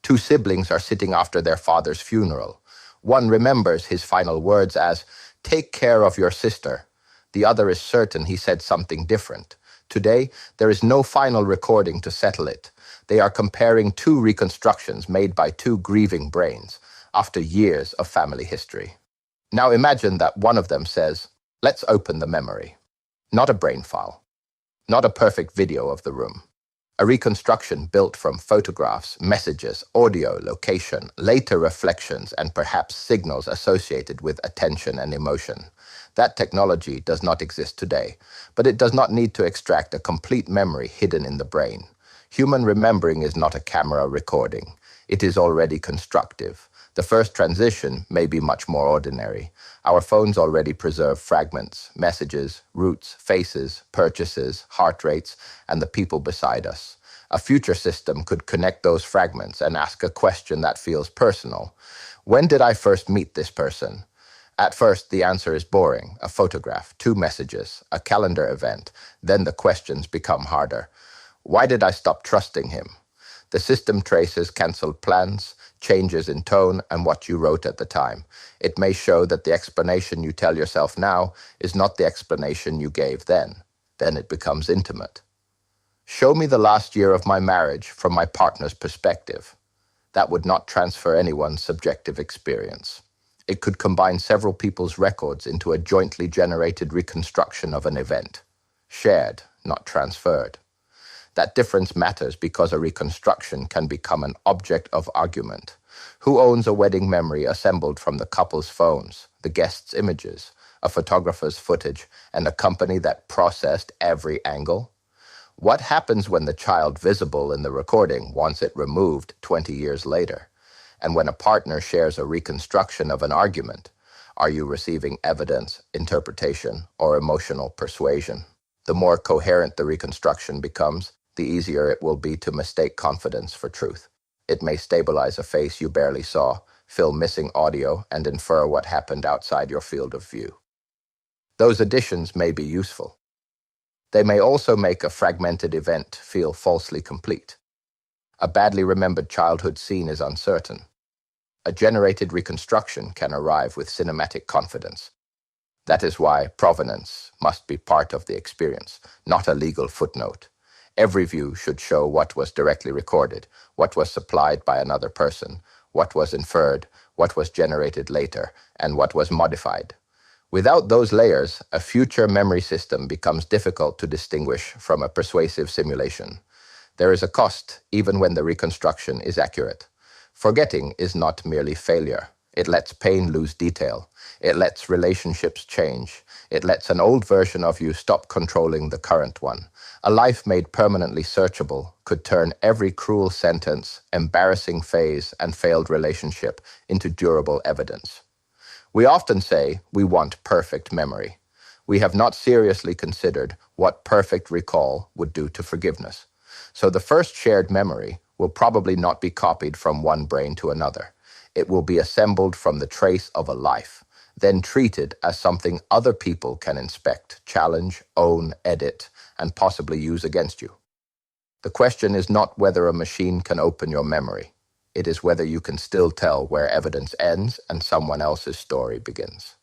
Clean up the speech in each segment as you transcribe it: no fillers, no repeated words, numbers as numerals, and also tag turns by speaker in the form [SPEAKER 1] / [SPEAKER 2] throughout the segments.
[SPEAKER 1] Two siblings are sitting after their father's funeral. One remembers his final words as, "Take care of your sister." The other is certain he said something different. Today, there is no final recording to settle it. They are comparing two reconstructions made by two grieving brains after years of family history. Now imagine that one of them says, "Let's open the memory." Not a brain file, not a perfect video of the room. A reconstruction built from photographs, messages, audio, location, later reflections, and perhaps signals associated with attention and emotion. That technology does not exist today, but it does not need to extract a complete memory hidden in the brain. Human remembering is not a camera recording. It is already constructive. The first transition may be much more ordinary. Our phones already preserve fragments, messages, routes, faces, purchases, heart rates, and the people beside us. A future system could connect those fragments and ask a question that feels personal. When did I first meet this person? At first, the answer is boring. A photograph, two messages, a calendar event. Then the questions become harder. Why did I stop trusting him? The system traces canceled plans, changes in tone, and what you wrote at the time. It may show that the explanation you tell yourself now is not the explanation you gave then. Then it becomes intimate. Show me the last year of my marriage from my partner's perspective. That would not transfer anyone's subjective experience. It could combine several people's records into a jointly generated reconstruction of an event. Shared, not transferred. That difference matters because a reconstruction can become an object of argument. Who owns a wedding memory assembled from the couple's phones, the guests' images, a photographer's footage, and a company that processed every angle? What happens when the child visible in the recording wants it removed 20 years later? And when a partner shares a reconstruction of an argument, are you receiving evidence, interpretation, or emotional persuasion? The more coherent the reconstruction becomes, the easier it will be to mistake confidence for truth. It may stabilize a face you barely saw, fill missing audio, and infer what happened outside your field of view. Those additions may be useful. They may also make a fragmented event feel falsely complete. A badly remembered childhood scene is uncertain. A generated reconstruction can arrive with cinematic confidence. That is why provenance must be part of the experience, not a legal footnote. Every view should show what was directly recorded, what was supplied by another person, what was inferred, what was generated later, and what was modified. Without those layers, a future memory system becomes difficult to distinguish from a persuasive simulation. There is a cost, even when the reconstruction is accurate. Forgetting is not merely failure. It lets pain lose detail. It lets relationships change. It lets an old version of you stop controlling the current one. A life made permanently searchable could turn every cruel sentence, embarrassing phase, and failed relationship into durable evidence. We often say we want perfect memory. We have not seriously considered what perfect recall would do to forgiveness. So the first shared memory will probably not be copied from one brain to another. It will be assembled from the trace of a life, then treated as something other people can inspect, challenge, own, edit, and possibly use against you. The question is not whether a machine can open your memory. It is whether you can still tell where evidence ends and someone else's story begins.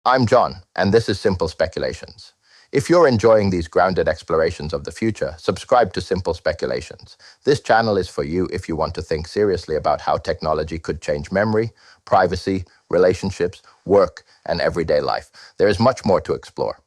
[SPEAKER 1] I'm John, and this is Simple Speculations. If you're enjoying these grounded explorations of the future, subscribe to Simple Speculations. This channel is for you if you want to think seriously about how technology could change memory, privacy, relationships, work, and everyday life. There is much more to explore.